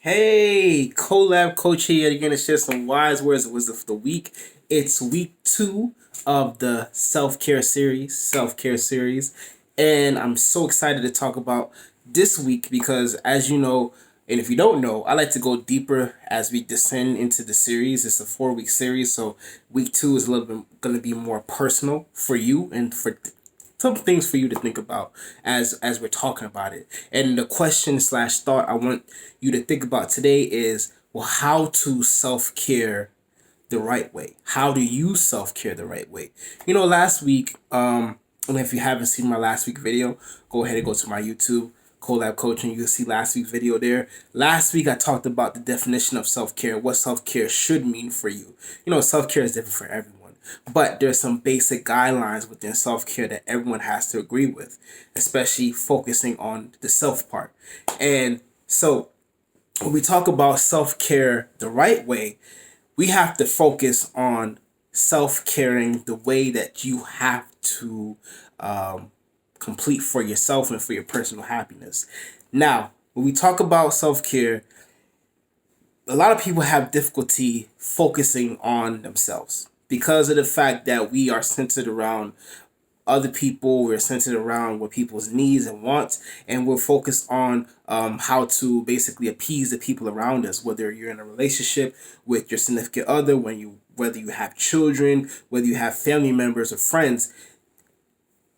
Hey, Colab Coach here again to share some wise words of wisdom for the week. It's week 2 of the self care series, and I'm so excited to talk about this week because, as you know, and if you don't know, I like to go deeper as we descend into the series. It's a 4 week series, so week 2 is a little bit going to be more personal for you and for some things for you to think about as we're talking about it. And the question slash thought I want you to think about today is, well, how to self care the right way. How do you self care the right way? Last week, and if you haven't seen my last week video, go ahead and go to my YouTube. Colabcoaching, you'll see last week's video there. Last week I talked about the definition of self-care, what self-care should mean for you. Self-care is different for everyone, but there's some basic guidelines within self-care that everyone has to agree with, especially focusing on the self part. And so when we talk about self-care the right way, we have to focus on self-caring the way that you have to complete for yourself and for your personal happiness. Now, when we talk about self-care, a lot of people have difficulty focusing on themselves because of the fact that we are centered around other people. We're centered around what people's needs and wants, and we're focused on how to basically appease the people around us. Whether you're in a relationship with your significant other, whether you have children, whether you have family members or friends,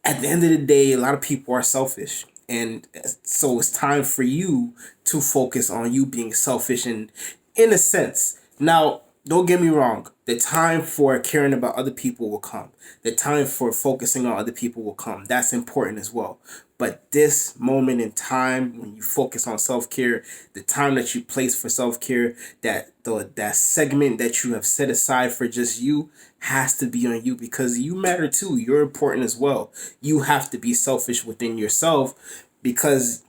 at the end of the day, a lot of people are selfish. And so it's time for you to focus on you being selfish in a sense. Now, don't get me wrong. The time for caring about other people will come. The time for focusing on other people will come. That's important as well. But this moment in time, when you focus on self-care, the time that you place for self-care, that segment that you have set aside for just you has to be on you because you matter too. You're important as well. You have to be selfish within yourself because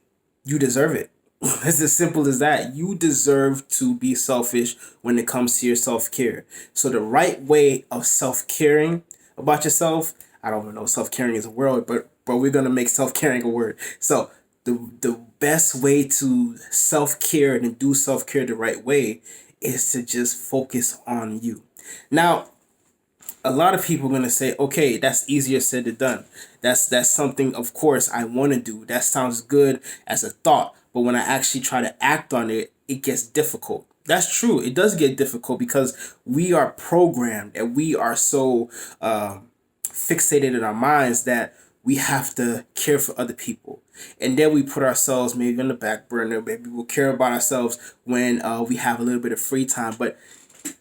you deserve it. It's as simple as that. You deserve to be selfish when it comes to your self-care. So the right way of self-caring about yourself, I don't even know if self-caring is a word, but we're gonna make self-caring a word. So the best way to self-care and do self-care the right way is to just focus on you. Now, a lot of people are gonna say, okay, that's easier said than done. That's something, of course, I want to do. That sounds good as a thought, but when I actually try to act on it, it gets difficult. That's true. It does get difficult because we are programmed and we are so fixated in our minds that we have to care for other people. And then we put ourselves maybe on the back burner. Maybe we'll care about ourselves when we have a little bit of free time. But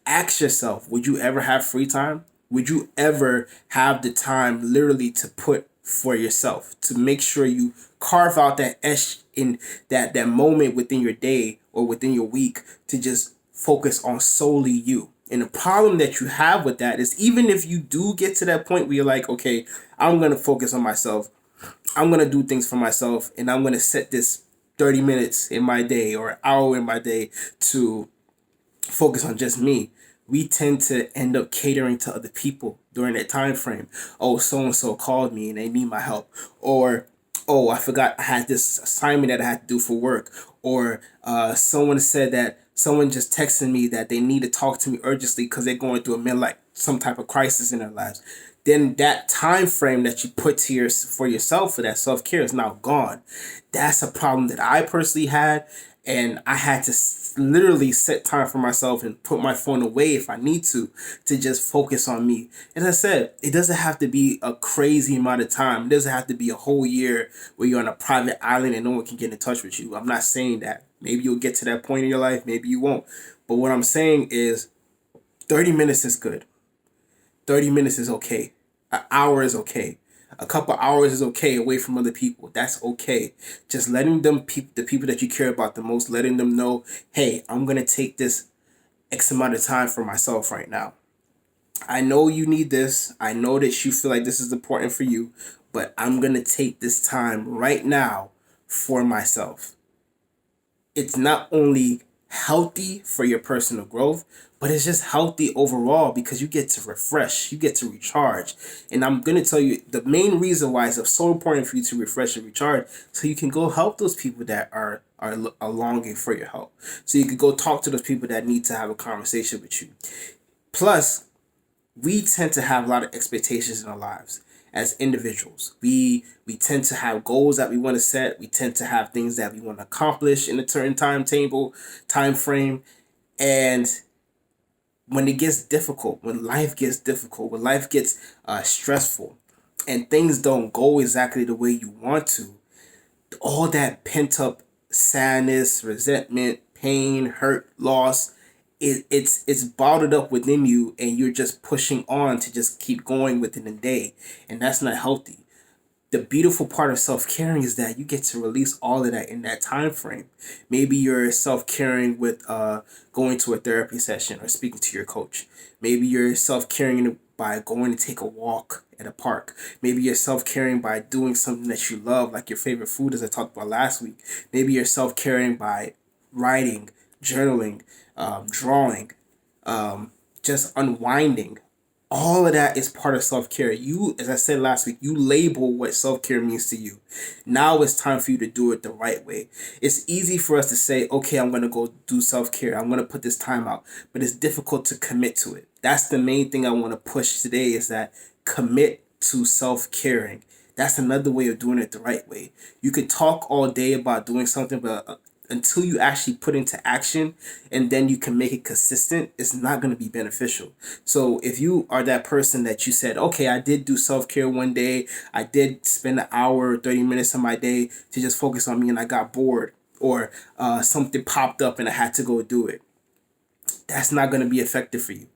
ask yourself, would you ever have free time? Would you ever have the time literally to put for yourself, to make sure you carve out that in that moment within your day or within your week to just focus on solely you? And the problem that you have with that is, even if you do get to that point where you're like, okay, I'm going to focus on myself, I'm going to do things for myself, and I'm going to set this 30 minutes in my day or an hour in my day to focus on just me, we tend to end up catering to other people during that time frame. Oh, so and so called me and they need my help. Or, oh, I forgot I had this assignment that I had to do for work. Or someone said that someone just texted me that they need to talk to me urgently because they're going through like some type of crisis in their lives. Then that time frame that you put to for yourself for that self-care is now gone. That's a problem that I personally had, and I had to literally set time for myself and put my phone away if I need to just focus on me. As I said, it doesn't have to be a crazy amount of time. It doesn't have to be a whole year where you're on a private island and no one can get in touch with you. I'm not saying that. Maybe you'll get to that point in your life, maybe you won't. But what I'm saying is 30 minutes is good. 30 minutes is okay. An hour is okay. A couple hours is okay away from other people. That's okay. Just letting the people that you care about the most, letting them know, hey, I'm going to take this X amount of time for myself right now. I know you need this. I know that you feel like this is important for you, but I'm going to take this time right now for myself. It's not only healthy for your personal growth, but it's just healthy overall because you get to refresh, you get to recharge. And I'm going to tell you the main reason why it's so important for you to refresh and recharge, so you can go help those people that are are longing for your help. So you could go talk to those people that need to have a conversation with you. Plus, we tend to have a lot of expectations in our lives as individuals. We tend to have goals that we want to set. We tend to have things that we want to accomplish in a certain time frame. And when it gets difficult, when life gets difficult, when life gets stressful, and things don't go exactly the way you want to, all that pent up sadness, resentment, pain, hurt, loss, it's bottled up within you, and you're just pushing on to just keep going within the day, and that's not healthy. The beautiful part of self-caring is that you get to release all of that in that time frame. Maybe you're self-caring with going to a therapy session or speaking to your coach. Maybe you're self-caring by going to take a walk at a park. Maybe you're self-caring by doing something that you love, like your favorite food, as I talked about last week. Maybe you're self-caring by writing, journaling, drawing, just unwinding. All of that is part of self-care. You, as I said last week, you label what self-care means to you. Now it's time for you to do it the right way. It's easy for us to say, okay, I'm going to go do self-care. I'm going to put this time out. But it's difficult to commit to it. That's the main thing I want to push today, is that commit to self-caring. That's another way of doing it the right way. You could talk all day about doing something, but until you actually put into action and then you can make it consistent, it's not going to be beneficial. So if you are that person that you said, okay, I did do self-care one day, I did spend an hour or 30 minutes of my day to just focus on me, and I got bored, or something popped up and I had to go do it, that's not going to be effective for you.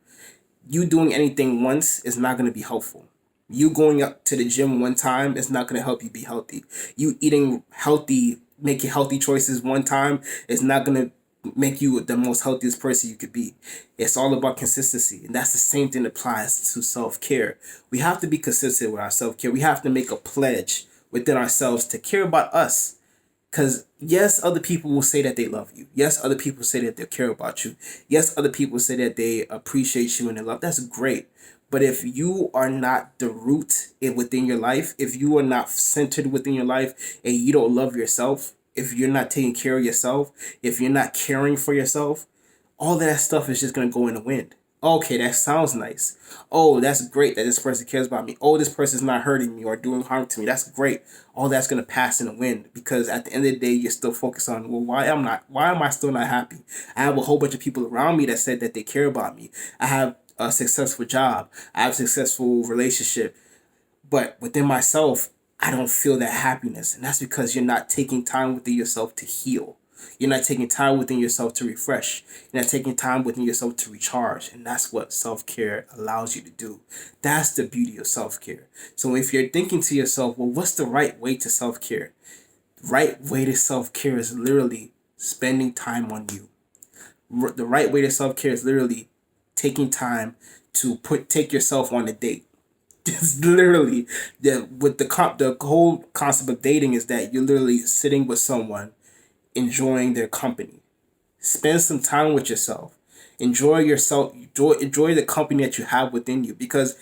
You doing anything once is not going to be helpful. You going up to the gym one time is not going to help you be healthy. You eating healthy, making healthy choices one time is not going to make you the most healthiest person you could be. It's all about consistency. And that's the same thing that applies to self-care. We have to be consistent with our self-care. We have to make a pledge within ourselves to care about us. Because yes, other people will say that they love you. Yes, other people say that they care about you. Yes, other people say that they appreciate you and they love. That's great. But if you are not the root within your life, if you are not centered within your life, and you don't love yourself, if you're not taking care of yourself, if you're not caring for yourself, all that stuff is just going to go in the wind. Okay, that sounds nice. Oh, that's great that this person cares about me. Oh, this person's not hurting me or doing harm to me. That's great. All that's going to pass in the wind, because at the end of the day, you're still focused on, well, why am I still not happy? I have a whole bunch of people around me that said that they care about me. I have a successful job. I have a successful relationship. But within myself, I don't feel that happiness. And that's because you're not taking time within yourself to heal. You're not taking time within yourself to refresh. You're not taking time within yourself to recharge. And that's what self-care allows you to do. That's the beauty of self-care. So if you're thinking to yourself, well, what's the right way to self-care? The right way to self-care is literally spending time on you. The right way to self-care is literally taking time to take yourself on a date. It's literally the whole concept of dating is that you're literally sitting with someone, enjoying their company. Spend some time with yourself. Enjoy yourself. Enjoy the company that you have within you, because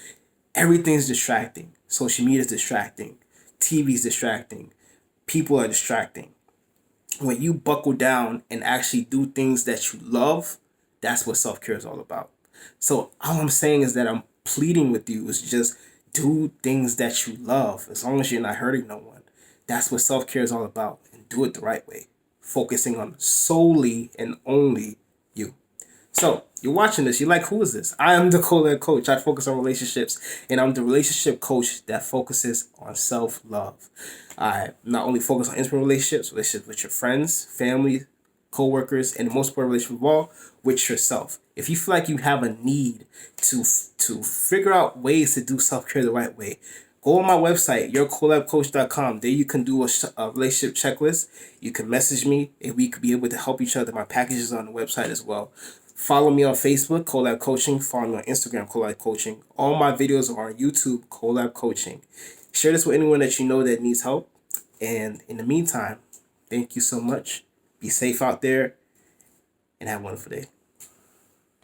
everything's distracting. Social media is distracting. TV is distracting. People are distracting. When you buckle down and actually do things that you love, that's what self-care is all about. So all I'm saying is that I'm pleading with you is just do things that you love, as long as you're not hurting no one. That's what self-care is all about, and do it the right way, focusing on solely and only you. So you're watching this, you're like, who is this? I am the Colab coach. I focus on relationships, and I'm the relationship coach that focuses on self-love. I not only focus on intimate relationships with your friends, family, co-workers, and the most important relationship of all, with yourself. If you feel like you have a need to figure out ways to do self-care the right way, go on my website, yourcolabcoach.com. There you can do a relationship checklist. You can message me, and we could be able to help each other. My package is on the website as well. Follow me on Facebook, Colab Coaching. Follow me on Instagram, Colab Coaching. All my videos are on YouTube, Colab Coaching. Share this with anyone that you know that needs help. And in the meantime, thank you so much. Be safe out there and have a wonderful day.